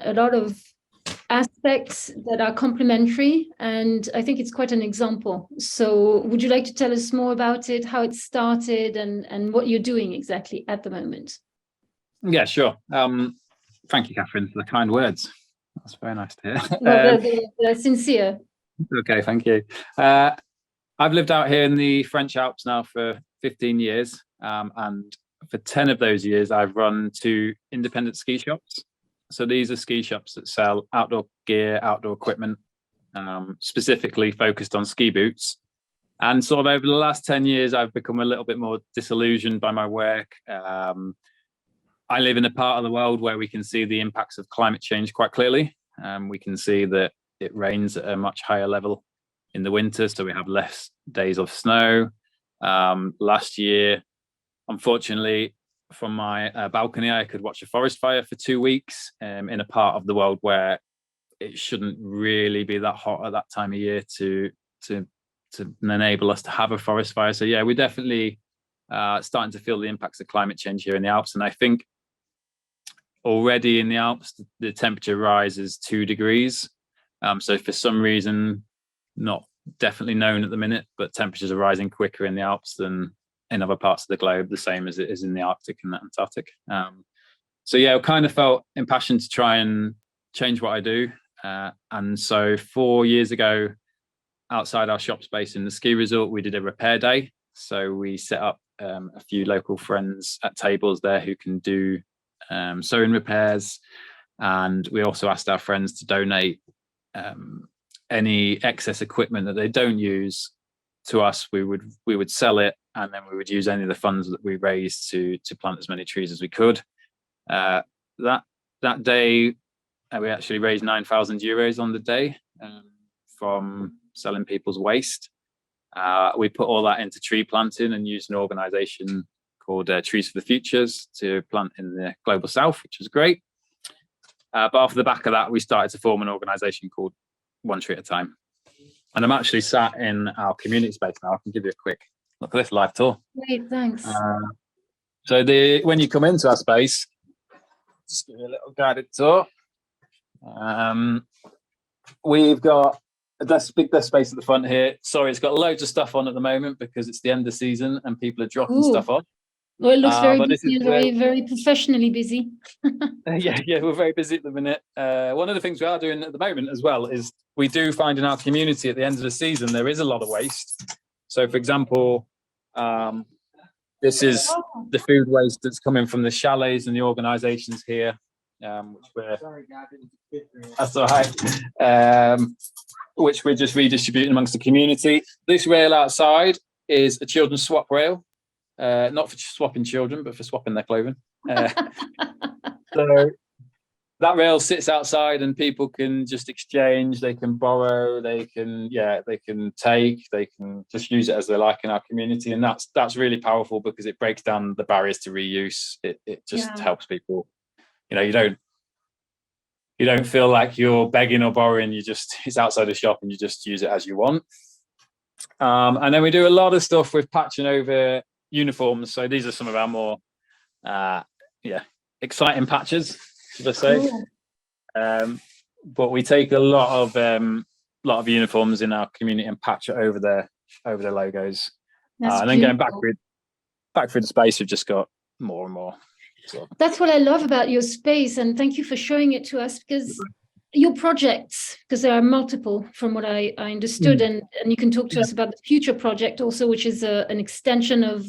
a lot of aspects that are complementary, and I think it's quite an example. So would you like to tell us more about it, how it started, and what you're doing exactly at the moment? Yeah, sure. Thank you, Catherine, for the kind words. That's very nice to hear. Well, they're sincere. Okay, thank you. I've lived out here in the French Alps now for 15 years, and for 10 of those years, I've run 2 independent ski shops. So these are ski shops that sell outdoor gear, outdoor equipment, specifically focused on ski boots. And sort of over the last 10 years, I've become a little bit more disillusioned by my work. I live in a part of the world where we can see the impacts of climate change quite clearly. We can see that it rains at a much higher level in the winter, so we have less days of snow. Last year, unfortunately, from my balcony, I could watch a forest fire for 2 weeks in a part of the world where it shouldn't really be that hot at that time of year to enable us to have a forest fire. So yeah, we're definitely starting to feel the impacts of climate change here in the Alps. And I think already in the Alps, the temperature rise is 2 degrees. So for some reason, not definitely known at the minute, but temperatures are rising quicker in the Alps than in other parts of the globe, the same as it is in the Arctic and the Antarctic. So yeah, I kind of felt impassioned to try and change what I do. And so 4 years ago, outside our shop space in the ski resort, we did a repair day. So we set up a few local friends at tables there who can do sewing repairs. And we also asked our friends to donate any excess equipment that they don't use to us. We would sell it, and then we would use any of the funds that we raised to plant as many trees as we could. That day, we actually raised €9,000 on the day from selling people's waste. We put all that into tree planting and used an organisation called Trees for the Futures to plant in the Global South, which was great. But off the back of that, we started to form an organisation called One Tree at a Time. And I'm actually sat in our community space now. I can give you a quick look at this live tour. Great, thanks. So when you come into our space, just give you a little guided tour. We've got a big desk space at the front here. Sorry, it's got loads of stuff on at the moment because it's the end of the season and people are dropping stuff on. Well, it looks very busy and very professionally busy. Yeah, we're very busy at the minute. One of the things we are doing at the moment as well is we do find in our community at the end of the season there is a lot of waste. So, for example, this is the food waste that's coming from the chalets and the organisations here. Sorry, Gavin. That's all right. Which we're just redistributing amongst the community. This rail outside is a children's swap rail. Not for swapping children, but for swapping their clothing. So that rail sits outside and people can just exchange, they can borrow, they can take, they can just use it as they like in our community. And that's really powerful because it breaks down the barriers to reuse. It just helps people. You don't feel like you're begging or borrowing. It's outside the shop and you just use it as you want. And then we do a lot of stuff with patching over uniforms. So these are some of our more exciting patches, should I say. But we take a lot of uniforms in our community and patch it over their logos. And then going back through the space, we've just got more and more. So. That's what I love about your space, and thank you for showing it to us, because your projects, because there are multiple from what I understood, and you can talk to us about the future project also, which is an extension of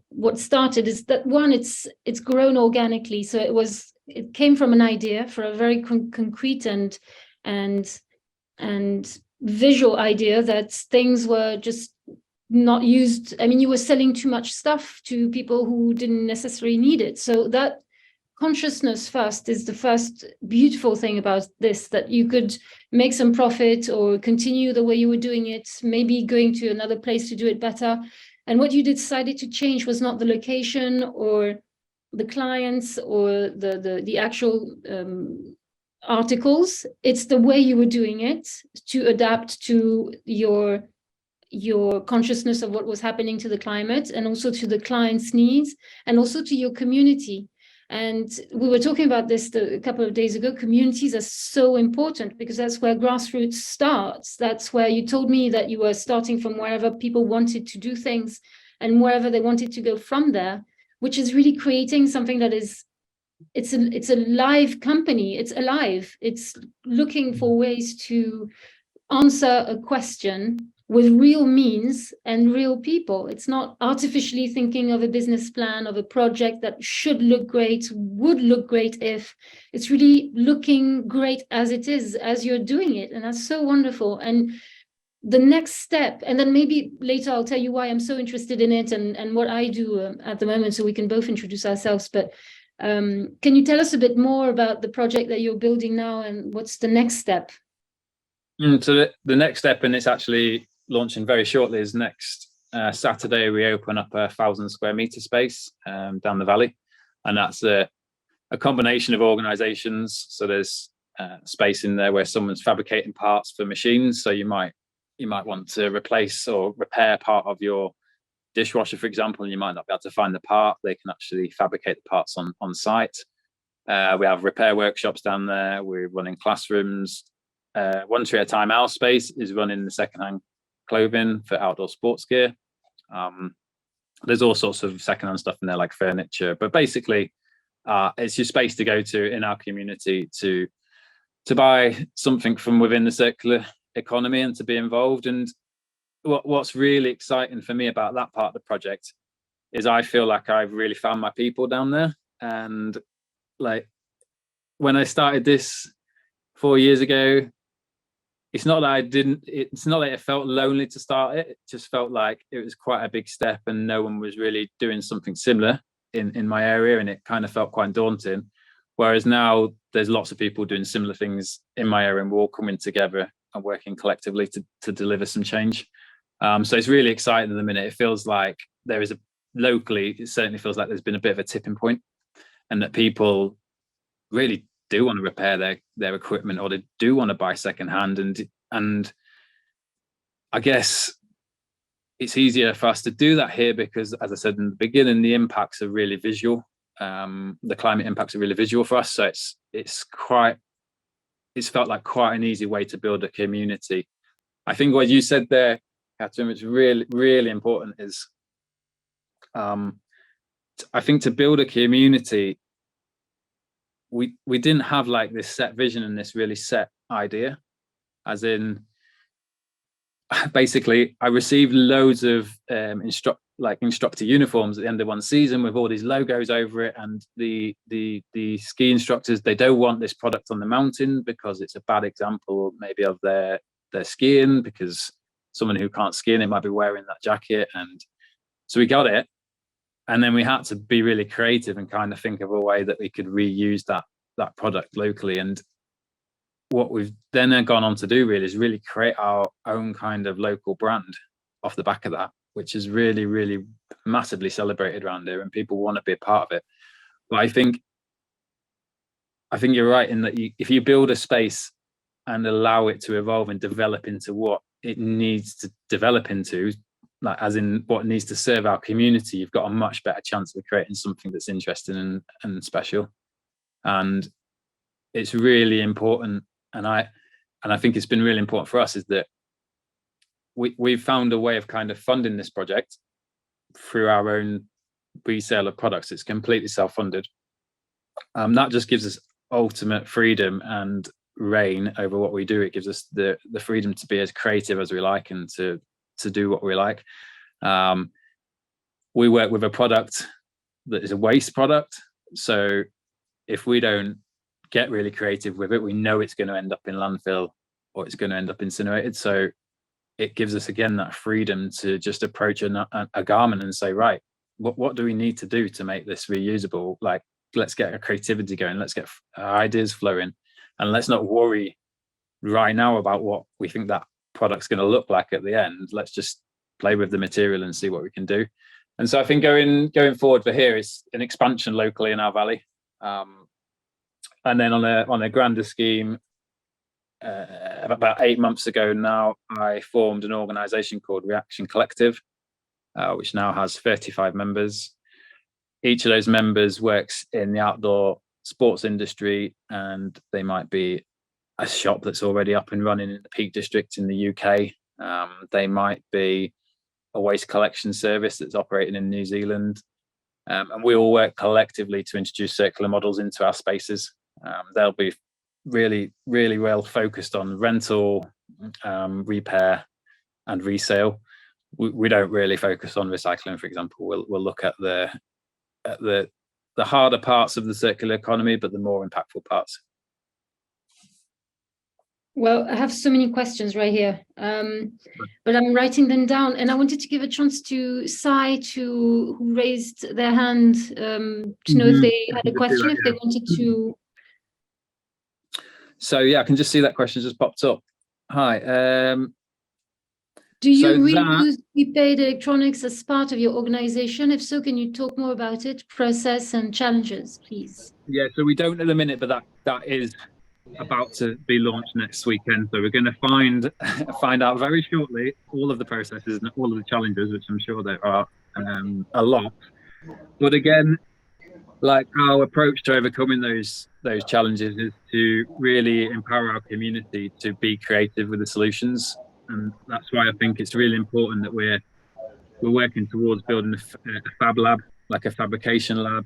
what started, is that one, it's grown organically. So it came from an idea for a very concrete and visual idea that things were just not used. I mean, you were selling too much stuff to people who didn't necessarily need it. So that consciousness first is the first beautiful thing about this, that you could make some profit or continue the way you were doing it, maybe going to another place to do it better. And what you decided to change was not the location or the clients or the actual articles. It's the way you were doing it to adapt to your consciousness of what was happening to the climate, and also to the client's needs, and also to your community. And we were talking about this a couple of days ago. Communities are so important because that's where grassroots starts. That's where you told me that you were starting from wherever people wanted to do things and wherever they wanted to go from there, which is really creating something that is, it's a live company. It's alive. It's looking for ways to answer a question with real means and real people. It's not artificially thinking of a business plan, of a project that should look great, would look great if. It's really looking great as it is, as you're doing it. And that's so wonderful. And the next step, and then maybe later I'll tell you why I'm so interested in it and what I do at the moment, so we can both introduce ourselves. But can you tell us a bit more about the project that you're building now and what's the next step? So the next step, and it's actually launching very shortly, is next Saturday we open up 1,000 square meter space down the valley, and that's a combination of organizations. So there's space in there where someone's fabricating parts for machines. So you might want to replace or repair part of your dishwasher, for example, and you might not be able to find the part. They can actually fabricate the parts on site. We have repair workshops down there. We're running classrooms. One Tree at a Time, our space is running the secondhand clothing for outdoor sports gear. There's all sorts of secondhand stuff in there, like furniture, but basically it's your space to go to in our community to buy something from within the circular economy and to be involved. And what's really exciting for me about that part of the project is I feel like I've really found my people down there. And like when I started this 4 years ago, it's not that it felt lonely to start it. It just felt like it was quite a big step and no one was really doing something similar in my area, and it kind of felt quite daunting. Whereas now there's lots of people doing similar things in my area, and we're all coming together and working collectively to deliver some change. So it's really exciting at the minute. It feels like there is locally, it certainly feels like there's been a bit of a tipping point, and that people really do want to repair their equipment, or they do want to buy secondhand. And I guess it's easier for us to do that here because, as I said in the beginning, the impacts are really visual. The climate impacts are really visual for us. So it's felt like quite an easy way to build a community. I think what you said there, Catherine, which is really, really important, is I think to build a community, we didn't have like this set vision and this really set idea. As in, basically, I received loads of instructor uniforms at the end of one season with all these logos over it, and the ski instructors, they don't want this product on the mountain because it's a bad example maybe of their skiing, because someone who can't ski in it might be wearing that jacket. And so we got it, and then we had to be really creative and kind of think of a way that we could reuse that product locally. And what we've then gone on to do really is really create our own kind of local brand off the back of that, which is really, really massively celebrated around here, and people want to be a part of it. But I think you're right in that if you build a space and allow it to evolve and develop into what it needs to develop into, like as in what needs to serve our community, you've got a much better chance of creating something that's interesting and special. And it's really important, and I think it's been really important for us, is that we've found a way of kind of funding this project through our own resale of products. It's completely self-funded. That just gives us ultimate freedom and reign over what we do. It gives us the freedom to be as creative as we like and to do what we like. We work with a product that is a waste product, so if we don't get really creative with it, we know it's going to end up in landfill or it's going to end up incinerated. So it gives us again that freedom to just approach a garment and say, right, what do we need to do to make this reusable? Like, let's get our creativity going, let's get our ideas flowing, and let's not worry right now about what we think that product's going to look like at the end. Let's just play with the material and see what we can do. And so I think going forward for here is an expansion locally in our valley, and then on a grander scheme, about 8 months ago now, I formed an organisation called Reaction Collective, which now has 35 members. each of those members works in the outdoor sports industry, and they might be a shop that's already up and running in the Peak District in the UK. They might be a waste collection service that's operating in New Zealand. And we all work collectively to introduce circular models into our spaces. They'll be really, really well focused on rental, repair, and resale. We don't really focus on recycling, for example. We'll look at the harder parts of the circular economy, but the more impactful parts. Well, I have so many questions right here, but I'm writing them down, and I wanted to give a chance to Sai, who raised their hand, to know if they had a question, if they wanted to. So yeah, I can just see that question just popped up. Hi. Do you reuse prepaid electronics as part of your organization? If so, can you talk more about it, process and challenges, please? Yeah, so we don't at the minute, but that is about to be launched next weekend. So we're going to find out very shortly all of the processes and all of the challenges, which I'm sure there are a lot. But again, like, our approach to overcoming those challenges is to really empower our community to be creative with the solutions, and that's why I think it's really important that we're working towards building a fab lab, like a fabrication lab,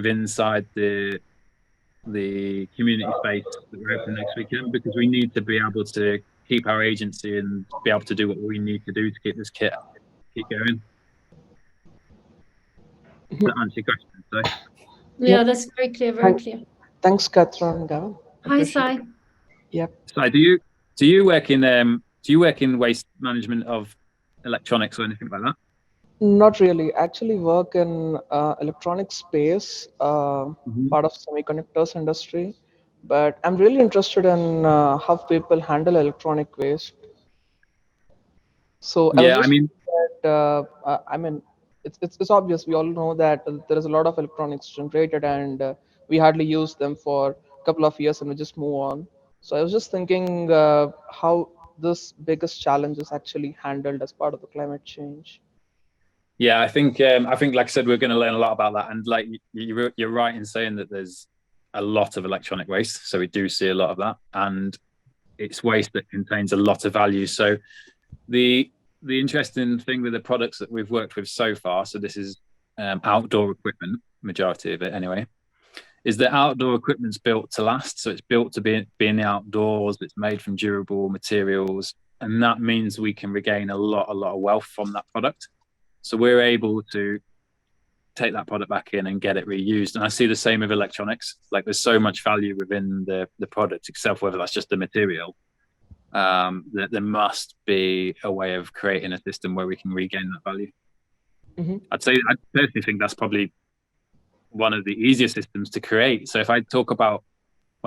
inside the community space that we're opening next weekend, because we need to be able to keep our agency and be able to do what we need to do to keep this kit going. Does that answer your question? So. Yeah, that's very clear, very clear. Thanks, Catherine. Gavin. Hi, Sai. Yep. Sai, do you work in waste management of electronics or anything like that? Not really. Actually, work in electronic space, part of semiconductors industry. But I'm really interested in how people handle electronic waste. So yeah, it's obvious. We all know that there is a lot of electronics generated, and we hardly use them for a couple of years, and we just move on. So I was just thinking how this biggest challenge is actually handled as part of the climate change. Yeah, I think like I said, we're going to learn a lot about that, and like you're right in saying that there's a lot of electronic waste. So we do see a lot of that, and it's waste that contains a lot of value. So the interesting thing with the products that we've worked with so far, so this is outdoor equipment, majority of it anyway, is that outdoor equipment's built to last. So it's built to be in the outdoors. It's made from durable materials, and that means we can regain a lot of wealth from that product. So we're able to take that product back in and get it reused. And I see the same with electronics. Like, there's so much value within the product itself, whether that's just the material. That there must be a way of creating a system where we can regain that value. I personally think that's probably one of the easiest systems to create. So when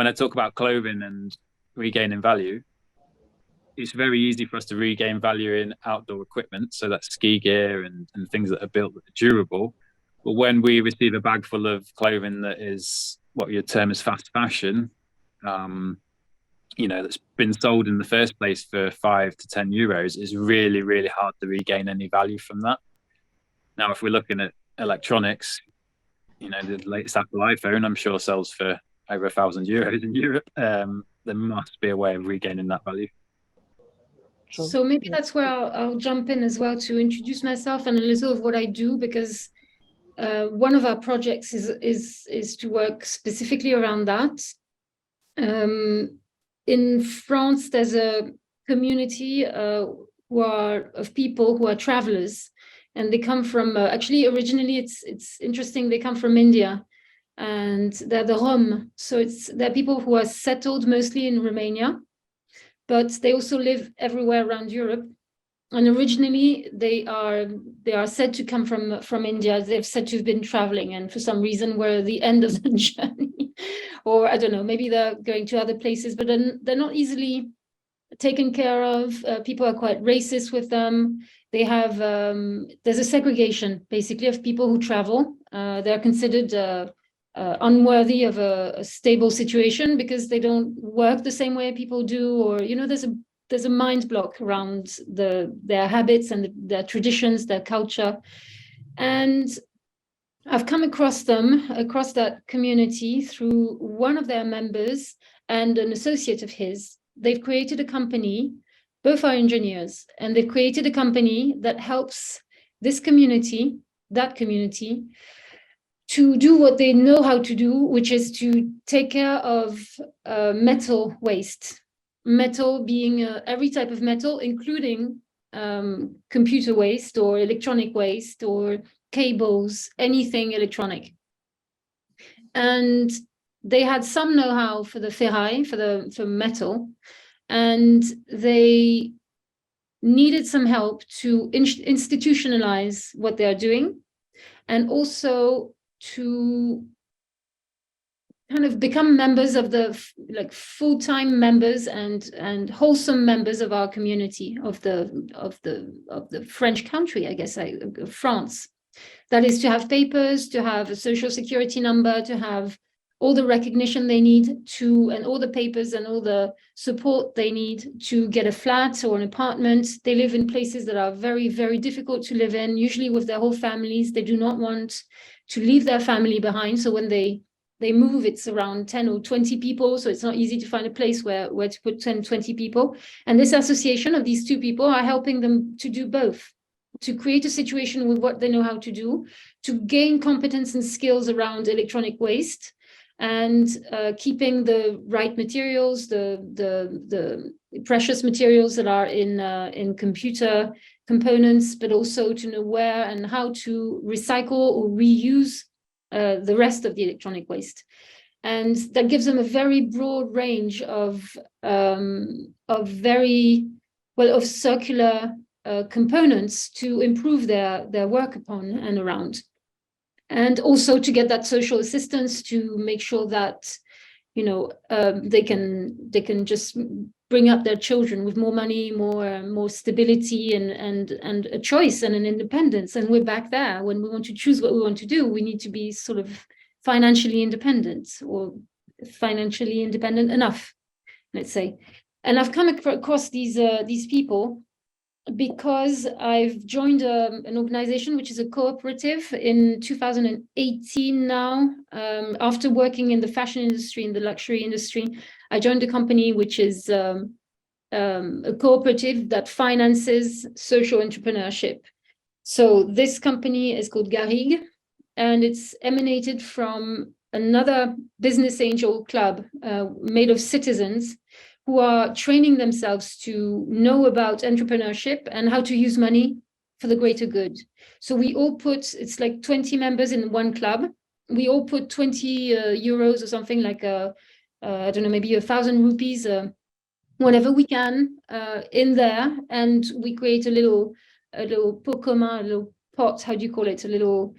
I talk about clothing and regaining value, it's very easy for us to regain value in outdoor equipment. So that's ski gear and things that are built that are durable. But when we receive a bag full of clothing that is what your term is fast fashion, that's been sold in the first place for 5 to 10 euros, is really, really hard to regain any value from that. Now, if we're looking at electronics, the latest Apple iPhone, I'm sure, sells for over €1,000 in Europe. There must be a way of regaining that value. So maybe that's where I'll jump in as well to introduce myself and a little of what I do, because one of our projects is to work specifically around that. In France, there's a community of people who are travelers, and they come from actually originally it's interesting, they come from India, and they're the Rom. So they're people who are settled mostly in Romania, but they also live everywhere around Europe. And originally they are said to come from India. They've said to have been traveling, and for some reason were at the end of the journey, or I don't know, maybe they're going to other places, but they're not easily taken care of. People are quite racist with them. They have there's a segregation basically of people who travel. They're considered unworthy of a stable situation because they don't work the same way people do, or there's a mind block around their habits and their traditions, their culture. And I've come across them, across that community through one of their members and an associate of his. They've created a company, both are engineers, and they've created a company that helps this community, that community, to do what they know how to do, which is to take care of metal waste. Metal being every type of metal, including computer waste or electronic waste or cables, anything electronic. And they had some know-how for the ferraille, for metal, and they needed some help to institutionalize what they are doing, and also to kind of become members of the full-time members and wholesome members of our community of the French country, I guess, France. That is to have papers, to have a social security number, to have all the recognition they need to, and all the papers and all the support they need to get a flat or an apartment. They live in places that are very, very difficult to live in, usually with their whole families. They do not want to leave their family behind. So when they move, it's around 10 or 20 people. So it's not easy to find a place where to put 10, 20 people. And this association of these two people are helping them to do both, to create a situation with what they know how to do, to gain competence and skills around electronic waste, and keeping the right materials, the precious materials that are in computer components, but also to know where and how to recycle or reuse the rest of the electronic waste. And that gives them a very broad range of circular components to improve their work upon and around. And also to get that social assistance to make sure that, they can just bring up their children with more money, more stability, and a choice and an independence. And we're back there. When we want to choose what we want to do, we need to be sort of financially independent, or financially independent enough, let's say. And I've come across these people because I've joined an organization which is a cooperative in 2018 now. After working in the fashion industry, in the luxury industry, I joined a company which is a cooperative that finances social entrepreneurship. So this company is called Garrigue, and it's emanated from another business angel club made of citizens who are training themselves to know about entrepreneurship and how to use money for the greater good. So we all put, it's like 20 members in one club. We all put 20 euros or something, like I don't know, maybe 1,000 rupees, whatever we can in there. And we create a little pot commun, a little pot, how do you call it? A little,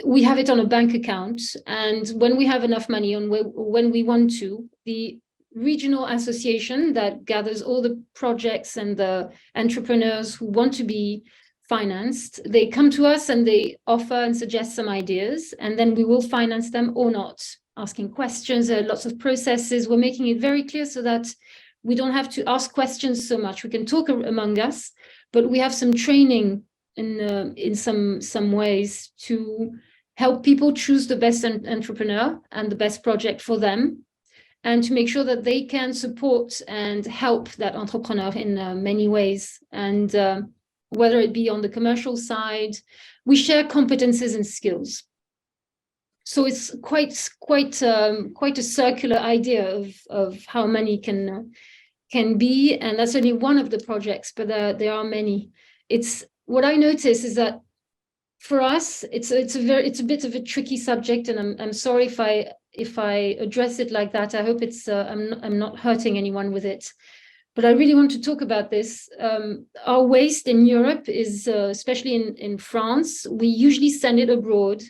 we have it on a bank account. And when we have enough money, when we want to, the regional association that gathers all the projects and the entrepreneurs who want to be financed, they come to us and they offer and suggest some ideas, and then we will finance them or not, asking questions. There are lots of processes. We're making it very clear so that we don't have to ask questions so much. We can talk among us, but we have some training in some ways to help people choose the best entrepreneur and the best project for them, and to make sure that they can support and help that entrepreneur in many ways. And whether it be on the commercial side, we share competences and skills. So it's quite a circular idea of how money can be, and that's only one of the projects, but there are many. It's what I notice is that for us, it's a bit of a tricky subject, and I'm sorry if I address it like that. I hope it's I'm not hurting anyone with it, but I really want to talk about this. Our waste in Europe is, especially in France, we usually send it abroad.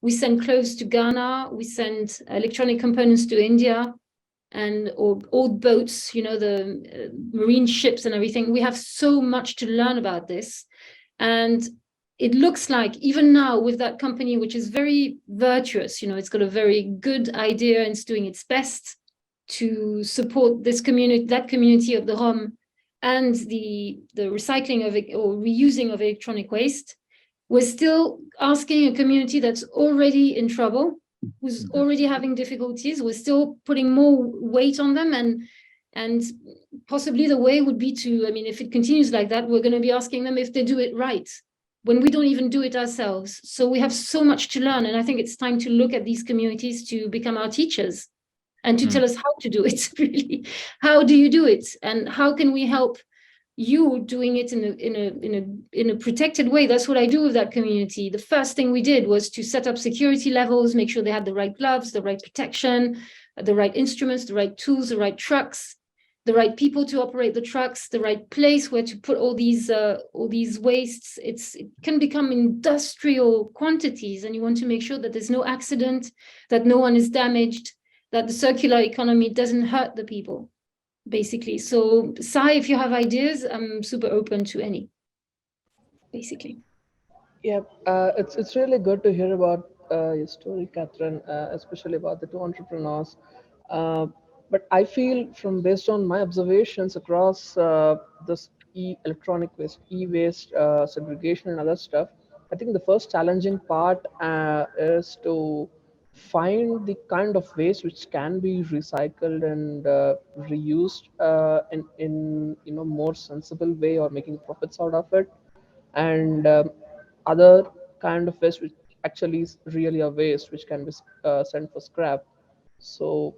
We send clothes to Ghana. We send electronic components to India, and or old boats, the marine ships and everything. We have so much to learn about this, and it looks like even now with that company, which is very virtuous, it's got a very good idea and it's doing its best to support this community, that community of the Rom, and the recycling of it or reusing of electronic waste. we're still asking a community that's already in trouble, who's already having difficulties. We're still putting more weight on them, and possibly the way would be to, I mean, if it continues like that, we're going to be asking them if they do it right, when we don't even do it ourselves. So we have so much to learn, and I think it's time to look at these communities to become our teachers and to tell us how to do it. Really, how do you do it, and how can we help you doing it in a protected way? That's what I do with that community. The first thing we did was to set up security levels, make sure they had the right gloves, the right protection, the right instruments, the right tools, the right trucks, the right people to operate the trucks, the right place where to put all these wastes. It can become industrial quantities, and you want to make sure that there's no accident, that no one is damaged, that the circular economy doesn't hurt the people, basically. So, Sai, if you have ideas, I'm super open to any, basically. Yeah, it's really good to hear about your story, Catherine, especially about the two entrepreneurs. But I feel, from based on my observations across this electronic waste, e-waste, segregation, and other stuff, I think the first challenging part is to find the kind of waste which can be recycled and reused in more sensible way, or making profits out of it, and other kind of waste which actually is really a waste which can be sent for scrap. So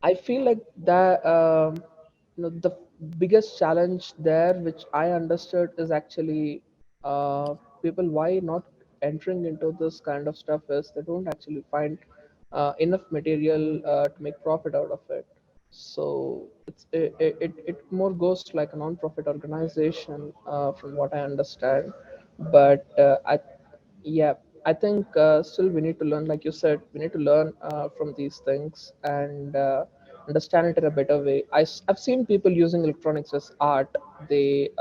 I feel like that the biggest challenge there, which I understood, is actually people why not entering into this kind of stuff is they don't actually find enough material to make profit out of it. So it more goes like a non-profit organization, from what I understand. But yeah, I think still we need to learn, like you said, we need to learn from these things and understand it in a better way. I've seen people using electronics as art. They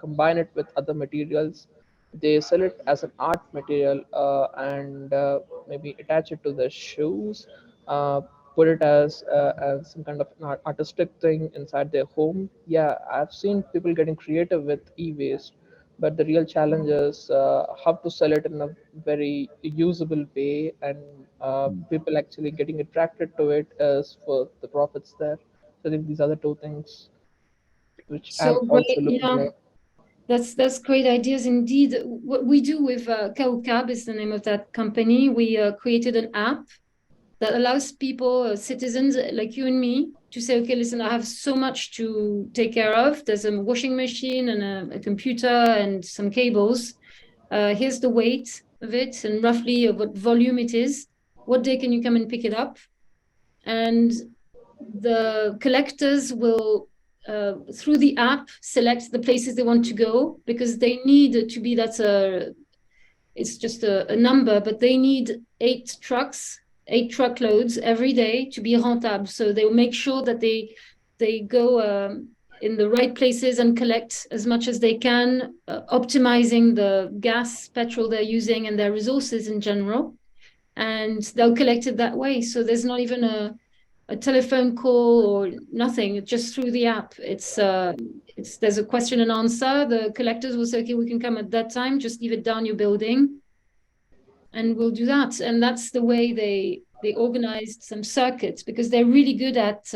combine it with other materials. They sell it as an art material, and maybe attach it to their shoes, uh, put it as some kind of an artistic thing inside their home. Yeah, I've seen people getting creative with e-waste, but the real challenge is how to sell it in a very usable way, and people actually getting attracted to it as for the profits there. So I think these are the two things which I'm So also great, looking yeah. at. That's great ideas indeed. What we do with CowCab is the name of that company. We created an app that allows people, citizens like you and me, to say, okay, listen, I have so much to take care of. There's a washing machine and a computer and some cables. Here's the weight of it and roughly what volume it is. What day can you come and pick it up? And the collectors will, through the app, select the places they want to go, because they need to be, it's just a number, but they need 8 truckloads every day to be rentable. So they'll make sure that they go in the right places and collect as much as they can, optimizing the gas, petrol they're using, and their resources in general. And they'll collect it that way. So there's not even a telephone call or nothing, just through the app. It's there's a question and answer. The collectors will say, okay, we can come at that time, just leave it down your building and we'll do that. And that's the way they organized some circuits, because they're really good at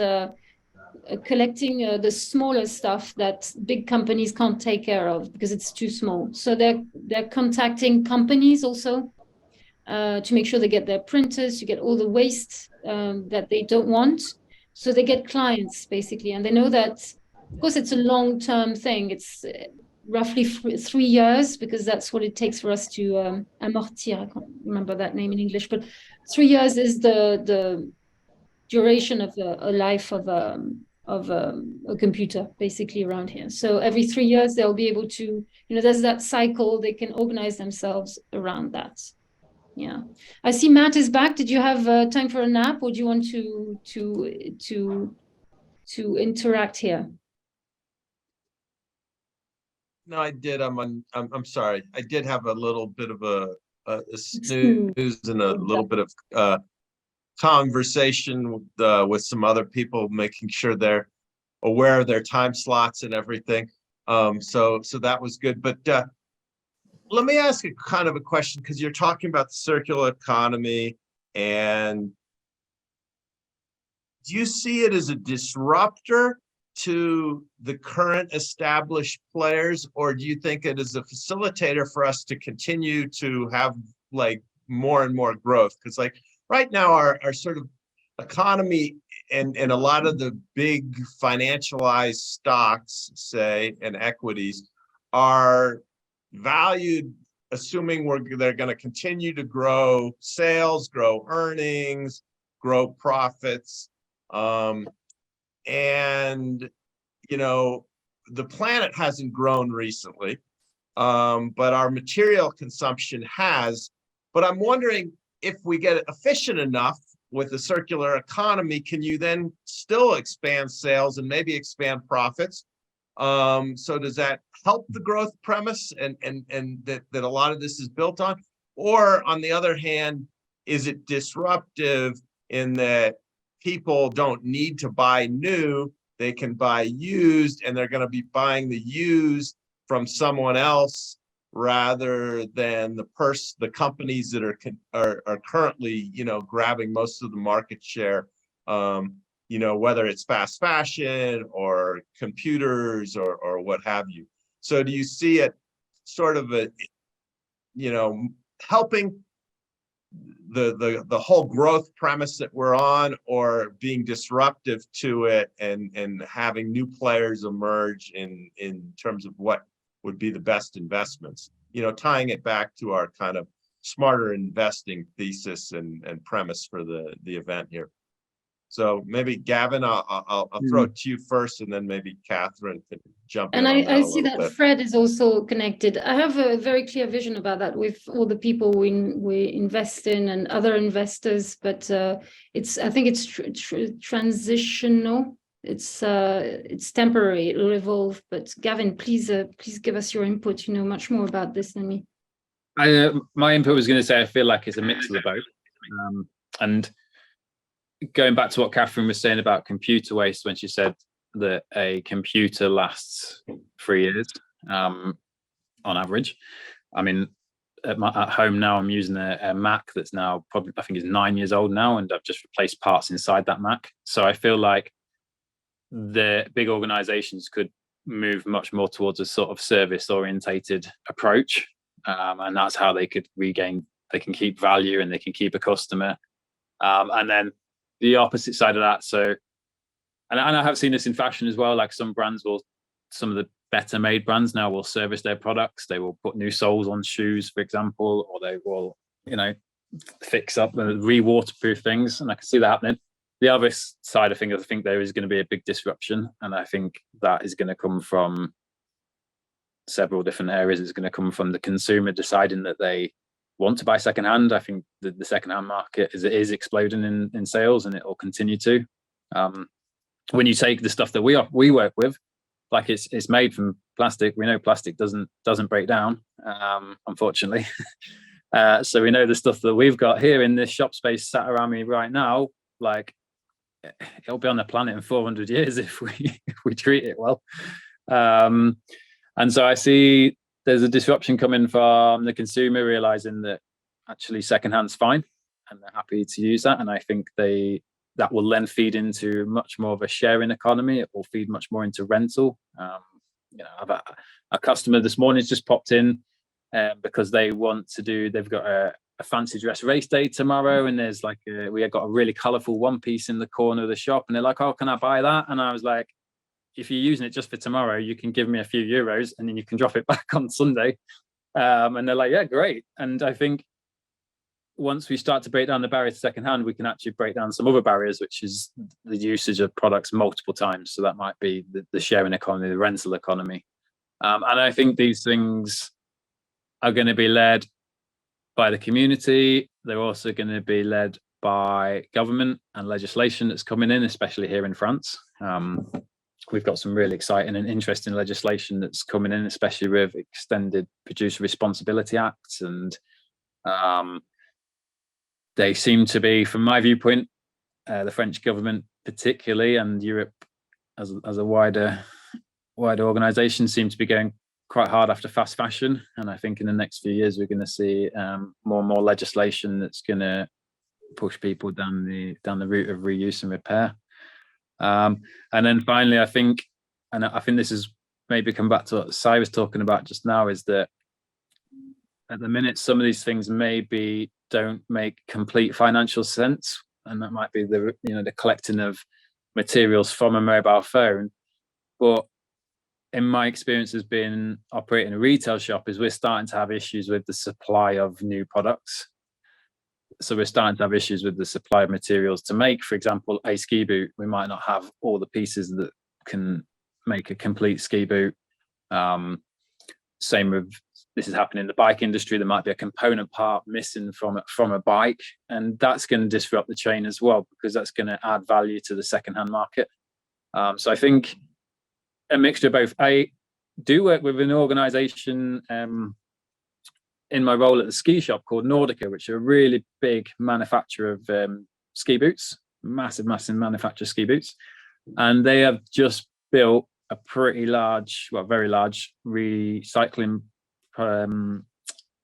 collecting the smaller stuff that big companies can't take care of because it's too small. So they're contacting companies also to make sure they get their printers, to get all the waste that they don't want. So they get clients, basically, and they know that, of course, it's a long-term thing. It's roughly 3 years, because that's what it takes for us to amortir. I can't remember that name in English, but 3 years is the duration of a life of a computer, basically, around here. So every 3 years they'll be able to, there's that cycle. They can organize themselves around that. Yeah, I see Matt is back. Did you have time for a nap, or do you want to interact here? No, I did. I'm sorry. I did have a little bit of a snooze and a little bit of conversation with some other people, making sure they're aware of their time slots and everything. So that was good. But let me ask a kind of a question, because you're talking about the circular economy, and do you see it as a disruptor to the current established players, or do you think it is a facilitator for us to continue to have like more and more growth? Because like right now our sort of economy and a lot of the big financialized stocks, say, and equities are valued assuming they're going to continue to grow sales, grow earnings, grow profits. And you know, the planet hasn't grown recently, but our material consumption has. But I'm wondering, if we get efficient enough with the circular economy, can you then still expand sales and maybe expand profits? So does that help the growth premise and that a lot of this is built on? Or on the other hand, is it disruptive in that people don't need to buy new, they can buy used, and they're going to be buying the used from someone else rather than the companies that are currently, you know, grabbing most of the market share, you know, whether it's fast fashion or computers or what have you. So do you see it sort of a, you know, helping the whole growth premise that we're on, or being disruptive to it and having new players emerge in terms of what would be the best investments, you know, tying it back to our kind of smarter investing thesis and premise for the event here? So maybe Gavin, I'll throw it to you first, and then maybe Catherine can jump in. And I see that Fred is also connected. I have a very clear vision about that with all the people we invest in and other investors, but I think it's transitional. It's temporary. It'll evolve. But Gavin, please give us your input. You know much more about this than me. My input was going to say I feel like it's a mix of the both, and going back to what Catherine was saying about computer waste, when she said that a computer lasts 3 years on average. I mean, at home now, I'm using a Mac that's now probably, I think, is 9 years old now, and I've just replaced parts inside that Mac. So I feel like the big organizations could move much more towards a sort of service orientated approach, and that's how they could they can keep value and they can keep a customer. And then the opposite side of that, so and I have seen this in fashion as well, like some of the better made brands now will service their products. They will put new soles on shoes, for example, or they will, you know, fix up and re-waterproof things, and I can see that happening. The other side of things, I think there is going to be a big disruption, and I think that is going to come from several different areas. It's going to come from the consumer deciding that they want to buy secondhand. I think the secondhand market is exploding in sales, and it will continue to. When you take the stuff that we work with, like it's made from plastic. We know plastic doesn't break down, unfortunately. So we know the stuff that we've got here in this shop space sat around me right now, like it'll be on the planet in 400 years if we treat it well. And so I see there's a disruption coming from the consumer realizing that actually secondhand's fine, and they're happy to use that. And I think that will then feed into much more of a sharing economy. It will feed much more into rental. You know, a customer this morning has just popped in because they've got a fancy dress race day tomorrow, and there's like we have got a really colorful one piece in the corner of the shop, and they're like, oh, can I buy that? And I was like, if you're using it just for tomorrow, you can give me a few euros and then you can drop it back on Sunday. And they're like, yeah, great. And I think once we start to break down the barrier to secondhand, we can actually break down some other barriers, which is the usage of products multiple times. So that might be the sharing economy, the rental economy. And I think these things are going to be led by the community. They're also going to be led by government and legislation that's coming in, especially here in France. We've got some really exciting and interesting legislation that's coming in, especially with extended producer responsibility acts. And they seem to be, from my viewpoint, the French government particularly, and Europe as a wider organization, seem to be going quite hard after fast fashion, and I think in the next few years we're going to see more and more legislation that's going to push people down the route of reuse and repair. And then finally, I think this is maybe come back to what Si was talking about just now, is that at the minute some of these things maybe don't make complete financial sense, and that might be the collecting of materials from a mobile phone. But in my experience as being operating a retail shop, is we're starting to have issues with the supply of new products. So we're starting to have issues with the supply of materials to make, for example, a ski boot. We might not have all the pieces that can make a complete ski boot. Same with, this is happening in the bike industry. There might be a component part missing from a bike, and that's going to disrupt the chain as well, because that's going to add value to the secondhand market. So I think a mixture of both. I do work with an organization in my role at the ski shop called Nordica, which are a really big manufacturer of ski boots, massive manufacturer of ski boots. And they have just built a pretty large, very large recycling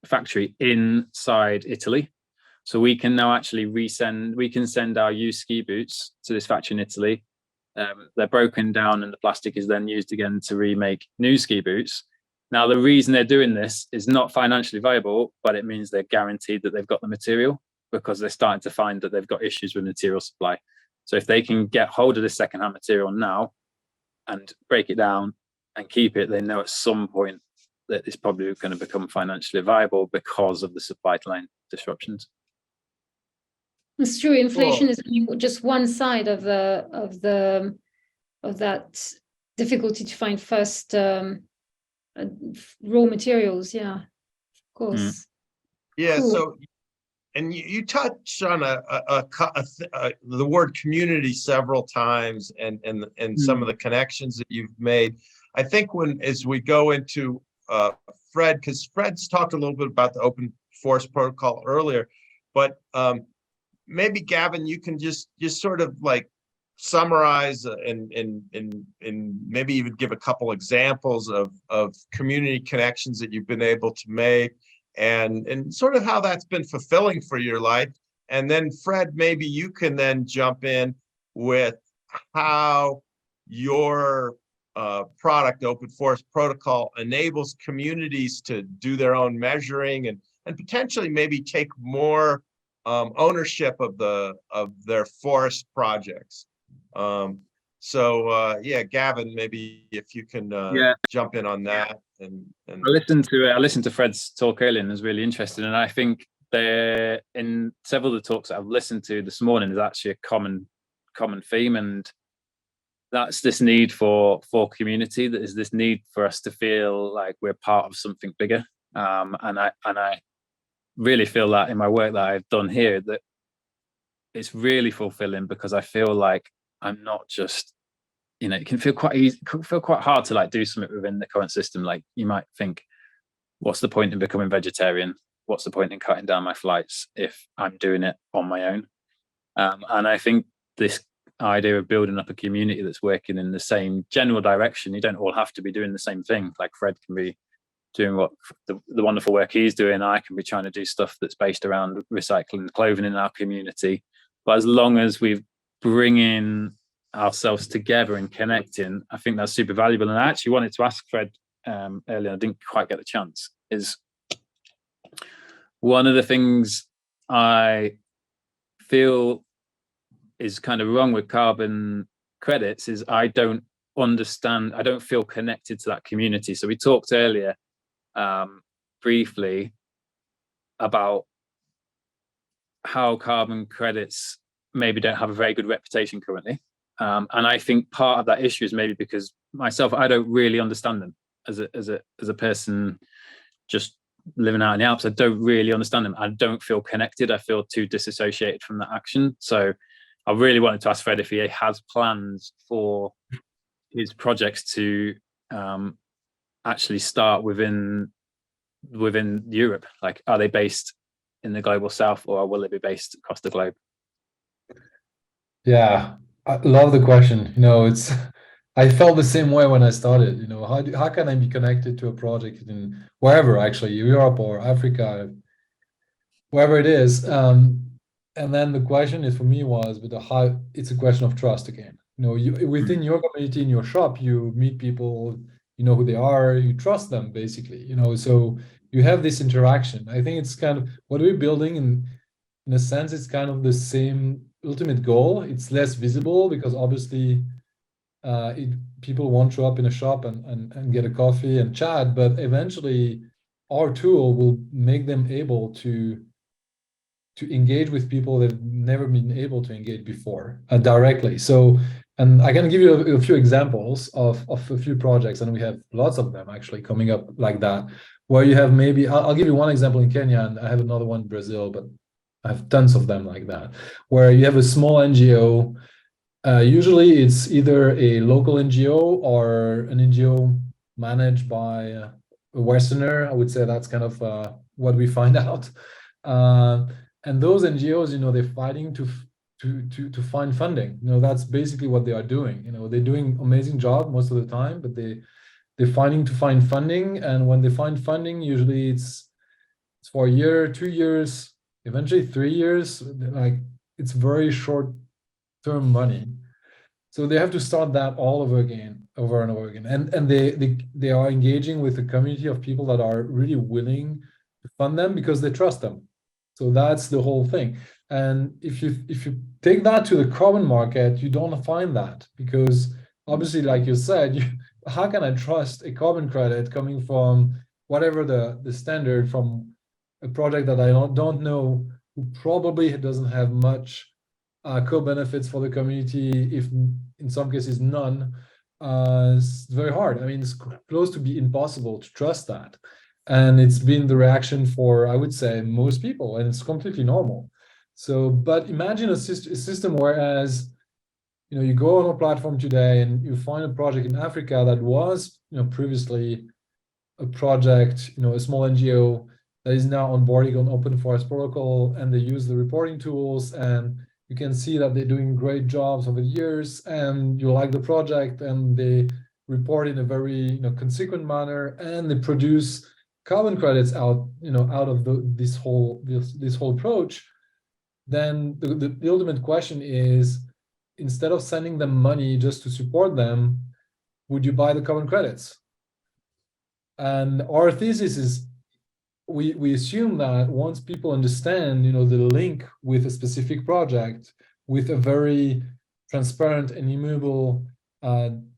factory inside Italy. So we can now actually send our used ski boots to this factory in Italy. They're broken down and the plastic is then used again to remake new ski boots. Now, the reason they're doing this is not financially viable, but it means they're guaranteed that they've got the material, because they're starting to find that they've got issues with material supply. So if they can get hold of this secondhand material now and break it down and keep it, they know at some point that it's probably going to become financially viable because of the supply line disruptions. It's true. Inflation Cool. is only just one side of that difficulty to find first raw materials. Yeah, of course. Yeah. Cool. So, and you touched on the word community several times, and some of the connections that you've made. I think as we go into Fred, because Fred's talked a little bit about the open forest protocol earlier, but maybe Gavin, you can just sort of like summarize and maybe even give a couple examples of community connections that you've been able to make, and sort of how that's been fulfilling for your life. And then Fred, maybe you can then jump in with how your product, Open Forest Protocol, enables communities to do their own measuring and potentially maybe take more ownership of their forest projects. Yeah, Gavin, maybe if you can jump in on that. And I listened to Fred's talk earlier and it was really interesting, and I think there in several of the talks that I've listened to this morning is actually a common theme, and that's this need for community. That is this need for us to feel like we're part of something bigger, and I really feel that in my work that I've done here, that it's really fulfilling, because I feel like I'm not just, it can feel quite hard to like do something within the current system. Like you might think, what's the point in becoming vegetarian? What's the point in cutting down my flights if I'm doing it on my own? And I think this idea of building up a community that's working in the same general direction, you don't all have to be doing the same thing. Like Fred can be doing what the wonderful work he's doing. I can be trying to do stuff that's based around recycling clothing in our community. But as long as we're bringing ourselves together and connecting, I think that's super valuable. And I actually wanted to ask Fred earlier, I didn't quite get the chance, is one of the things I feel is kind of wrong with carbon credits is I don't feel connected to that community. So we talked earlier briefly about how carbon credits maybe don't have a very good reputation currently. And I think part of that issue is maybe because myself, I don't really understand them as a person just living out in the Alps. I don't really understand them. I don't feel connected. I feel too disassociated from that action. So I really wanted to ask Fred if he has plans for his projects to actually start within Europe. Like, are they based in the global south, or will they be based across the globe? Yeah, I love the question. It's I felt the same way when I started. You know, how can I be connected to a project in wherever, actually, Europe or Africa, wherever it is. And then the question is for me was, but how it's a question of trust again. You know, you within your community, in your shop, you meet people, you know who they are, you trust them basically, you know, so you have this interaction. I think it's kind of what we're building in a sense, it's kind of the same ultimate goal. It's less visible because obviously people won't show up in a shop and get a coffee and chat, but eventually our tool will make them able to engage with people that have never been able to engage before directly. So, and I can give you a few examples of a few projects, and we have lots of them actually coming up like that, where you have maybe, I'll give you one example in Kenya, and I have another one in Brazil, but I have tons of them like that, where you have a small NGO. Usually it's either a local NGO or an NGO managed by a Westerner. I would say that's kind of what we find out. And those NGOs, you know, they're fighting to find funding. You know, that's basically what they are doing. You know, they're doing amazing job most of the time, but they're fighting to find funding. And when they find funding, usually it's for a year, 2 years, eventually 3 years. Like it's very short-term money. So they have to start that all over again, over and over again. And they are engaging with a community of people that are really willing to fund them because they trust them. So that's the whole thing. And if you take that to the carbon market, you don't find that because obviously, like you said, how can I trust a carbon credit coming from whatever the standard from a project that I don't know, who probably doesn't have much co-benefits for the community, if in some cases none. It's very hard. I mean, it's close to be impossible to trust that. And it's been the reaction for, I would say, most people, and it's completely normal. So, but imagine a system whereas, you know, you go on a platform today and you find a project in Africa that was, you know, previously a project, you know, a small NGO that is now onboarding on Open Forest Protocol, and they use the reporting tools, and you can see that they're doing great jobs over the years, and you like the project, and they report in a very, you know, consequent manner, and they produce carbon credits out, you know, out of this whole approach. Then the ultimate question is, instead of sending them money just to support them, would you buy the carbon credits? And our thesis is, we assume that once people understand, you know, the link with a specific project, with a very transparent and immutable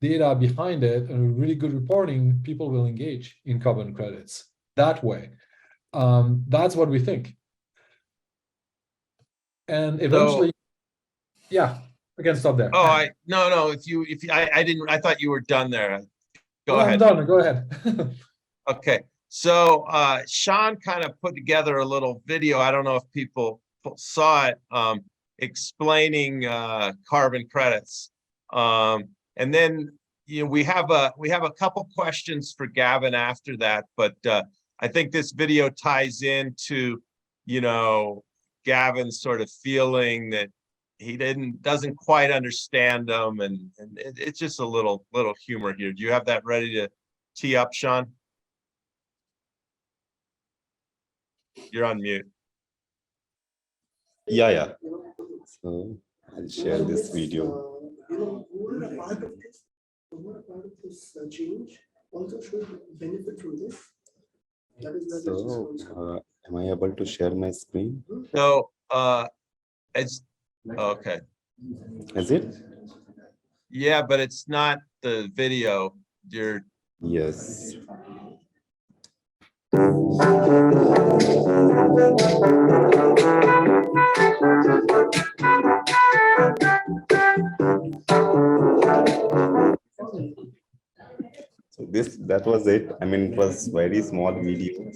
data behind it, and really good reporting, people will engage in carbon credits that way. That's what we think. And eventually, yeah, I can stop there. Oh, no. If I didn't, I thought you were done there. Go ahead. I'm done. Go ahead. Okay. So Sean kind of put together a little video. I don't know if people saw it, explaining carbon credits. And then, you know, we have a couple questions for Gavin after that, but I think this video ties into, you know, Gavin's sort of feeling that he doesn't quite understand them, and it's just a little humor here. Do you have that ready to tee up, Sean? You're on mute. Yeah. So I'll share this video. We're a part of this. We're a part of this change. Also should benefit from this. That is So am I able to share my screen? So it's okay. Is it? Yeah, but it's not the video. Yes. So that was it. I mean, it was very small video.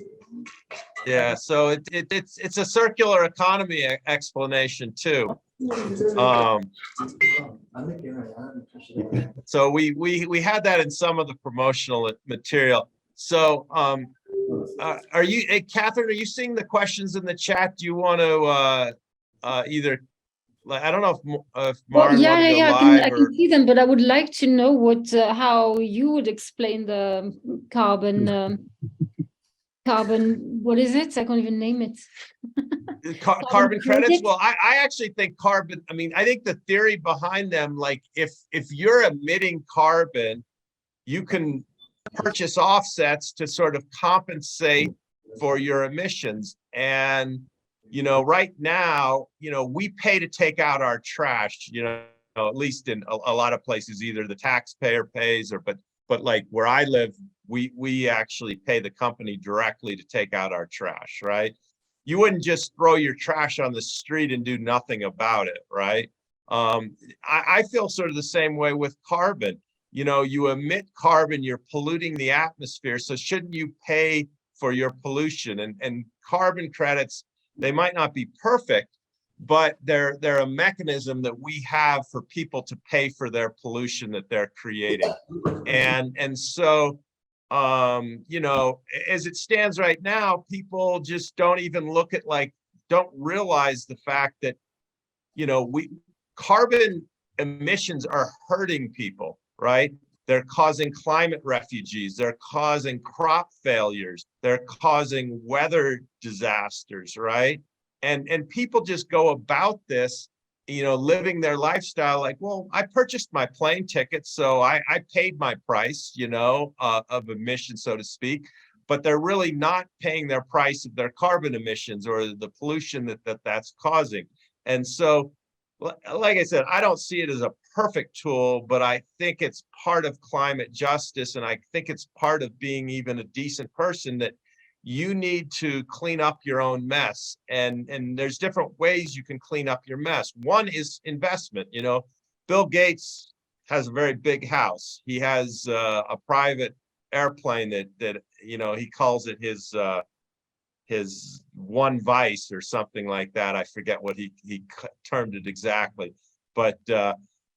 Yeah, so it's a circular economy explanation too. So we had that in some of the promotional material. So are you, hey, Catherine, are you seeing the questions in the chat? Do you want to either like, I don't know if Well, Maren wanted to go I live can or. see them, but I would like to know what how you would explain the carbon. Carbon, what is it? I can't even name it. Carbon credits. credit? Well, I actually think carbon, I mean, I think the theory behind them, like if you're emitting carbon, you can purchase offsets to sort of compensate for your emissions. And, you know, right now, you know, we pay to take out our trash, you know, at least in a lot of places, either the taxpayer pays or, but like where I live, we actually pay the company directly to take out our trash, right? You wouldn't just throw your trash on the street and do nothing about it, right? I feel sort of the same way with carbon. You know, you emit carbon, you're polluting the atmosphere, so shouldn't you pay for your pollution? And carbon credits, they might not be perfect, but they're a mechanism that we have for people to pay for their pollution that they're creating. And so you know, as it stands right now, people just don't even look at, like, don't realize the fact that, you know, carbon emissions are hurting people, right? They're causing climate refugees, they're causing crop failures, they're causing weather disasters, right? And people just go about this, you know, living their lifestyle like, well, I purchased my plane ticket, so I paid my price, you know, of emissions, so to speak, but they're really not paying their price of their carbon emissions or the pollution that's causing. And so, like I said, I don't see it as a perfect tool, but I think it's part of climate justice. And I think it's part of being even a decent person, that you need to clean up your own mess. And there's different ways you can clean up your mess. One is investment. You know, Bill Gates has a very big house. He has a private airplane that you know, he calls it his one vice or something like that. I forget what he termed it exactly, but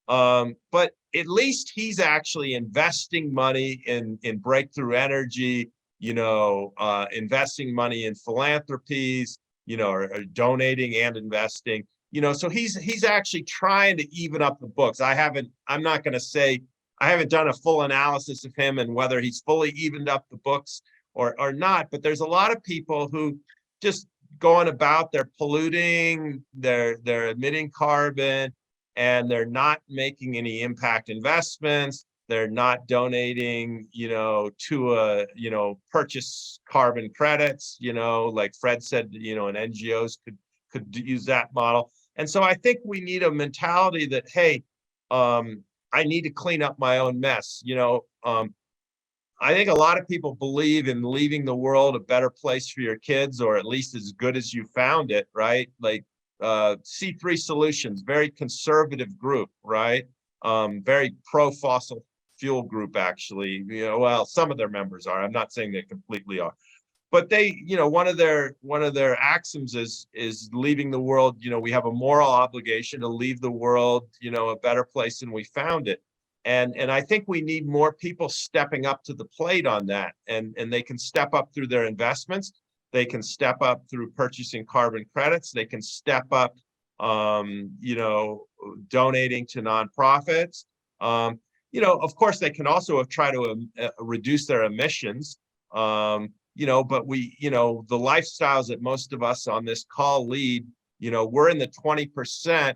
at least he's actually investing money in breakthrough energy, you know, investing money in philanthropies, you know, or donating and investing, you know, so he's actually trying to even up the books. I'm not going to say, I haven't done a full analysis of him and whether he's fully evened up the books or not, but there's a lot of people who just going about, they're polluting, they're emitting carbon, and they're not making any impact investments. They're not donating, you know, to you know, purchase carbon credits, you know, like Fred said, you know, and NGOs could use that model. And so I think we need a mentality that, hey, I need to clean up my own mess, you know. I think a lot of people believe in leaving the world a better place for your kids, or at least as good as you found it, right? Like C3 Solutions, very conservative group, right? Very pro-fossil fuel group, actually. You know, well, some of their members are. I'm not saying they completely are, but they, you know, one of their axioms is leaving the world. You know, we have a moral obligation to leave the world, you know, a better place than we found it. And I think we need more people stepping up to the plate on that. And they can step up through their investments. They can step up through purchasing carbon credits. They can step up, you know, donating to nonprofits. You know, of course, they can also try to reduce their emissions. You know, but you know, the lifestyles that most of us on this call lead, you know, we're in the 20%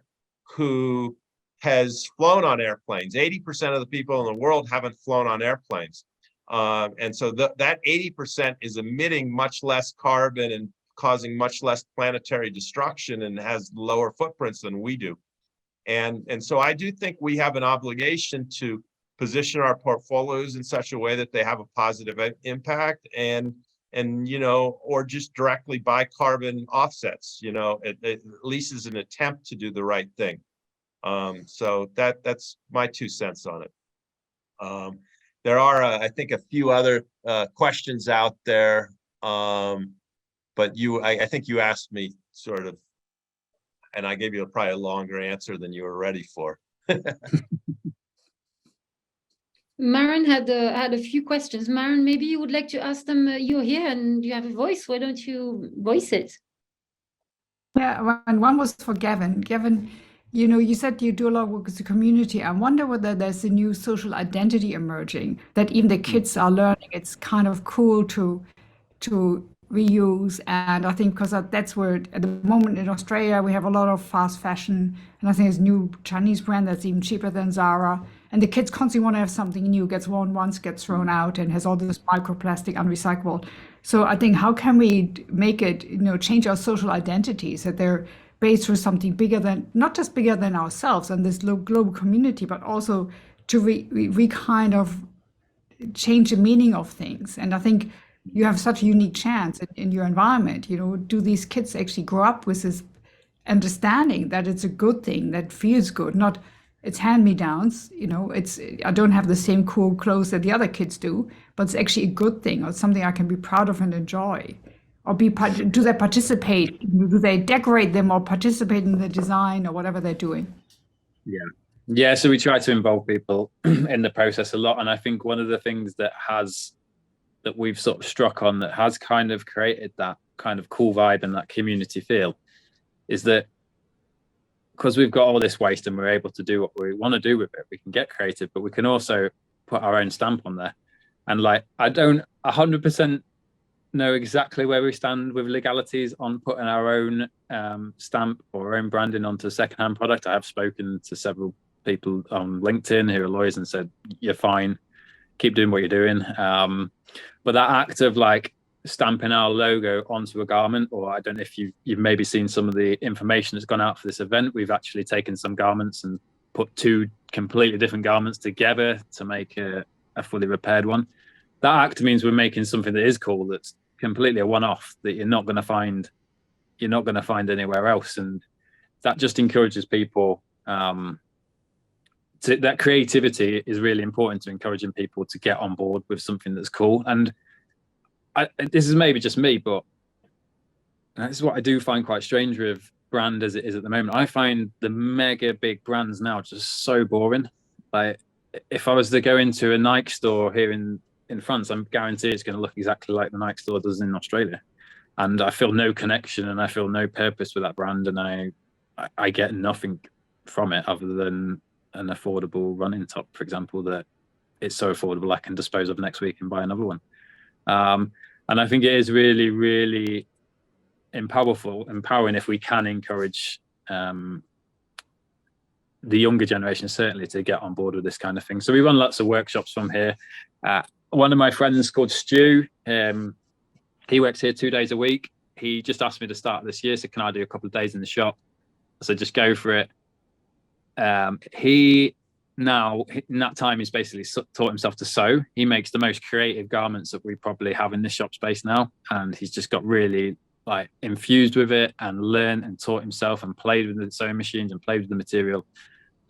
who has flown on airplanes. 80% of the people in the world haven't flown on airplanes. And so that 80% is emitting much less carbon and causing much less planetary destruction and has lower footprints than we do. And so I do think we have an obligation to position our portfolios in such a way that they have a positive impact, and you know, or just directly buy carbon offsets, you know, at least as an attempt to do the right thing. So that's my 2 cents on it. There are, I think, a few other questions out there, but I think you asked me sort of, and I gave you probably a longer answer than you were ready for. Maren had a few questions. Maren, maybe you would like to ask them. You're here and you have a voice. Why don't you voice it? Yeah, and one was for Gavin. Gavin, you know, you said you do a lot of work with the community. I wonder whether there's a new social identity emerging that even the kids are learning. It's kind of cool to reuse, and I think because that's where at the moment in Australia we have a lot of fast fashion, and I think there's a new Chinese brand that's even cheaper than Zara, and the kids constantly want to have something new, gets worn once, gets thrown out, and has all this microplastic unrecyclable. So I think how can we make it, you know, change our social identities that they're based through something bigger than, not just bigger than ourselves and this global community, but also to re kind of change the meaning of things. And I think you have such a unique chance in your environment. You know, do these kids actually grow up with this understanding that it's a good thing, that feels good, not it's hand-me-downs, you know, it's I don't have the same cool clothes that the other kids do, but it's actually a good thing or something I can be proud of and enjoy. Or do they participate? Do they decorate them or participate in the design or whatever they're doing? Yeah, so we try to involve people in the process a lot, and I think one of the things that we've sort of struck on that has kind of created that kind of cool vibe and that community feel is that because we've got all this waste and we're able to do what we want to do with it, we can get creative, but we can also put our own stamp on there. And like, I don't 100% know exactly where we stand with legalities on putting our own stamp or our own branding onto secondhand product. I have spoken to several people on LinkedIn who are lawyers and said, you're fine, keep doing what you're doing. But that act of like stamping our logo onto a garment, or I don't know if you've maybe seen some of the information that's gone out for this event. We've actually taken some garments and put two completely different garments together to make a fully repaired one. That act means we're making something that is cool, that's completely a one-off, that you're not going to find anywhere else, and that just encourages people. That creativity is really important to encouraging people to get on board with something that's cool. And this is maybe just me, but this is what I do find quite strange with brand as it is at the moment. I find the mega big brands now just so boring. Like if I was to go into a Nike store here in France, I'm guaranteed it's going to look exactly like the Nike store does in Australia. And I feel no connection and I feel no purpose with that brand, and I get nothing from it other than an affordable running top, for example, that it's so affordable I can dispose of next week and buy another one. And I think it is really, really empowering if we can encourage the younger generation, certainly, to get on board with this kind of thing. So we run lots of workshops from here. One of my friends called Stu, he works here 2 days a week. He just asked me to start this year, so can I do a couple of days in the shop? So just go for it. He now in that time he's basically taught himself to sew. He makes the most creative garments that we probably have in this shop space now, and he's just got really like infused with it and learned and taught himself and played with the sewing machines and played with the material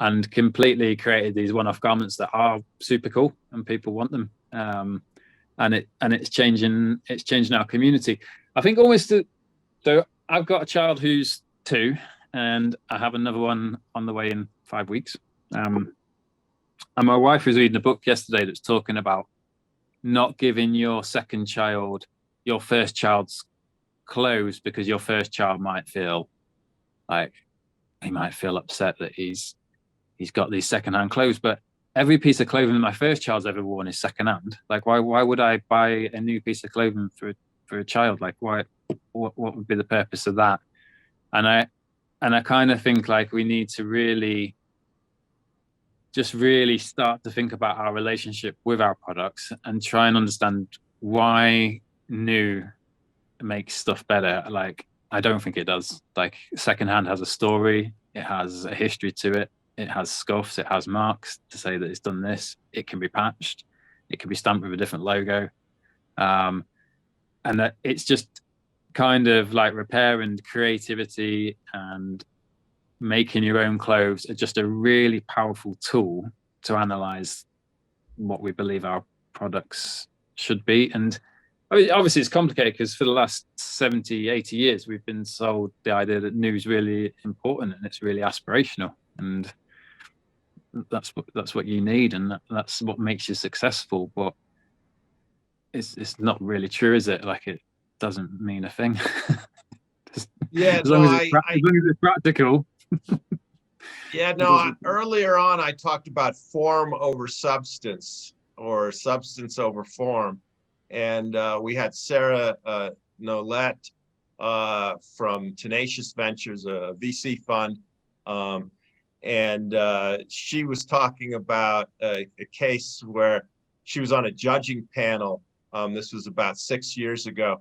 and completely created these one-off garments that are super cool and people want them. And it's changing our community. I think almost so I've got a child who's 2 and I have another one on the way in 5 weeks. And my wife was reading a book yesterday that's talking about not giving your second child your first child's clothes, because your first child might feel like he might feel upset that he's got these secondhand clothes, but every piece of clothing that my first child's ever worn is secondhand. Like why would I buy a new piece of clothing for a child? Like what would be the purpose of that? And I kind of think like we need to really start to think about our relationship with our products and try and understand why new makes stuff better. Like I don't think it does. Like secondhand has a story, it has a history to it, it has scuffs, it has marks to say that it's done this, it can be patched, it can be stamped with a different logo, and that it's just kind of like repair and creativity and making your own clothes are just a really powerful tool to analyze what we believe our products should be. And I mean, obviously it's complicated because for the last 70, 80 years, we've been sold the idea that new is really important and it's really aspirational. And that's what you need. And that's what makes you successful. But it's not really true, is it? Like it doesn't mean a thing. Yeah, as long as it's practical. Yeah, no, earlier on, I talked about form over substance or substance over form. And we had Sarah Nolette from Tenacious Ventures, a VC fund. And she was talking about a case where she was on a judging panel. This was about 6 years ago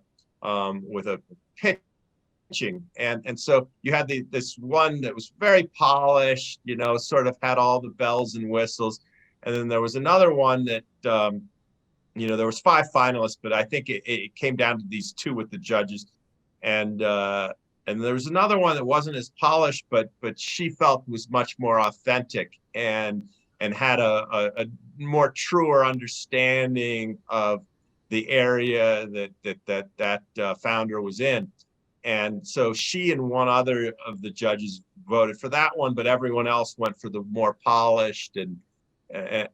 with a pitching. And so you had this one that was very polished, you know, sort of had all the bells and whistles. And then there was another one that, you know, there was 5 finalists, but I think it came down to these 2 with the judges. And there was another one that wasn't as polished, but she felt was much more authentic and had a more truer understanding of the area that founder was in. And so she and one other of the judges voted for that one, but everyone else went for the more polished and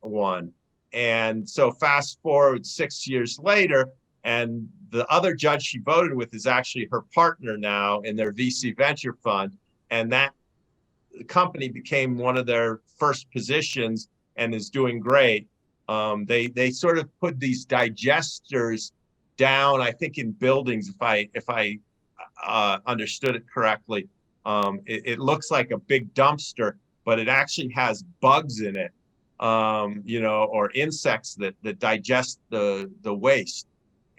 one. And so fast forward 6 years later, and the other judge she voted with is actually her partner now in their VC venture fund. And that company became one of their first positions and is doing great. They sort of put these digesters down, I think, in buildings, if I understood it correctly. It looks like a big dumpster, but it actually has bugs in it, you know, or insects that digest the waste.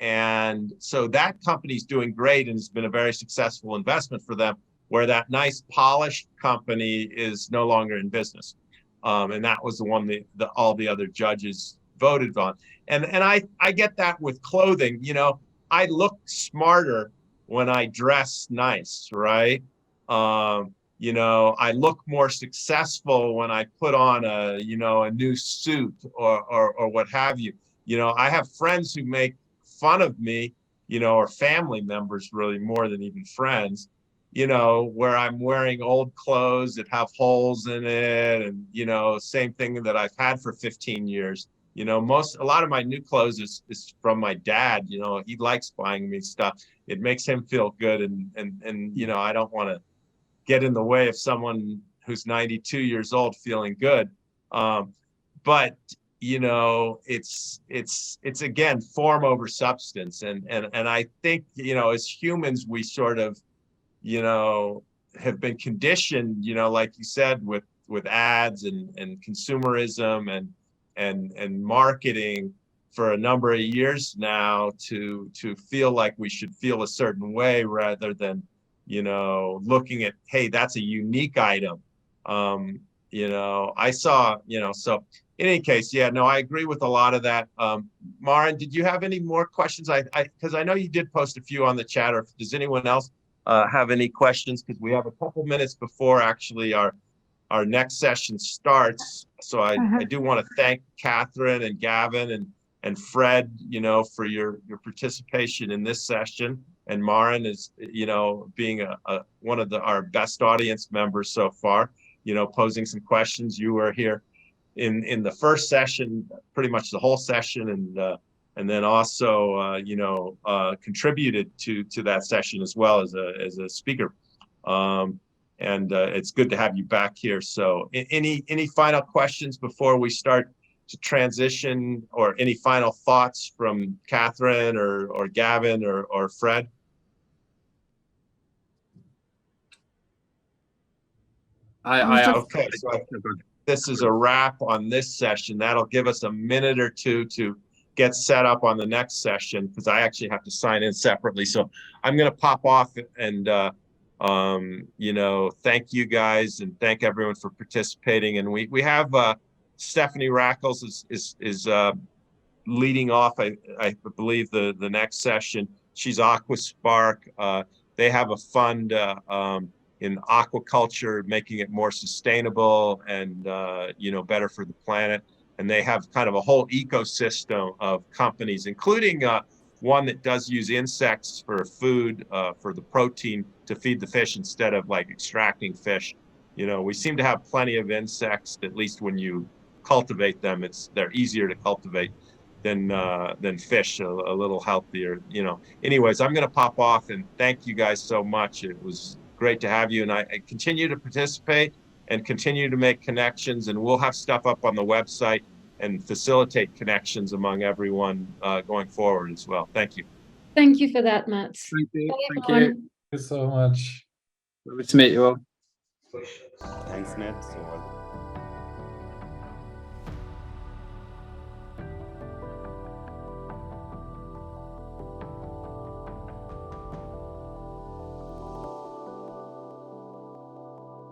And so that company's doing great and it's been a very successful investment for them, where that nice polished company is no longer in business. And that was the one that all the other judges voted on. And I get that with clothing. You know, I look smarter when I dress nice, right? You know, I look more successful when I put on a new suit or what have you. You know, I have friends who make fun of me, you know, or family members, really, more than even friends, you know, where I'm wearing old clothes that have holes in it, and, you know, same thing that I've had for 15 years. You know, a lot of my new clothes is from my dad. You know, he likes buying me stuff. It makes him feel good, and you know, I don't want to get in the way of someone who's 92 years old feeling good. But you know, it's again, form over substance. And I think, you know, as humans, we sort of, you know, have been conditioned, you know, like you said, with ads and consumerism and marketing for a number of years now to feel like we should feel a certain way rather than, you know, looking at, hey, that's a unique item. You know, I saw, you know, so in any case, yeah, no, I agree with a lot of that. Maren, did you have any more questions? Because I know you did post a few on the chat. Or does anyone else have any questions? Because we have a couple minutes before actually our next session starts. So I do want to thank Catherine and Gavin and Fred, you know, for your participation in this session. And Maren is, you know, being one of our best audience members so far, you know, posing some questions. You were here in the first session, pretty much the whole session, and then also you know, contributed to that session as well as a speaker. And it's good to have you back here. So any final questions before we start to transition, or any final thoughts from Catherine or Gavin or Fred? Okay, so this is a wrap on this session. That'll give us a minute or two to get set up on the next session, because I actually have to sign in separately. So I'm going to pop off and you know, thank you guys and thank everyone for participating. And we have Stephanie Rackles is leading off, I believe, the next session. She's AquaSpark. They have a fund in aquaculture, making it more sustainable and you know, better for the planet. And they have kind of a whole ecosystem of companies, including one that does use insects for food, for the protein to feed the fish instead of like extracting fish. You know, we seem to have plenty of insects, at least when you cultivate them, they're easier to cultivate than fish, a little healthier, you know. Anyways, I'm going to pop off and thank you guys so much. It was great to have you, and I continue to participate. and continue to make connections. And we'll have stuff up on the website and facilitate connections among everyone going forward as well. Thank you. Thank you for that, Matt. Thank you. Bye, Thank everyone. you. Thank you so much. Lovely to meet you all. Thanks, Ned. So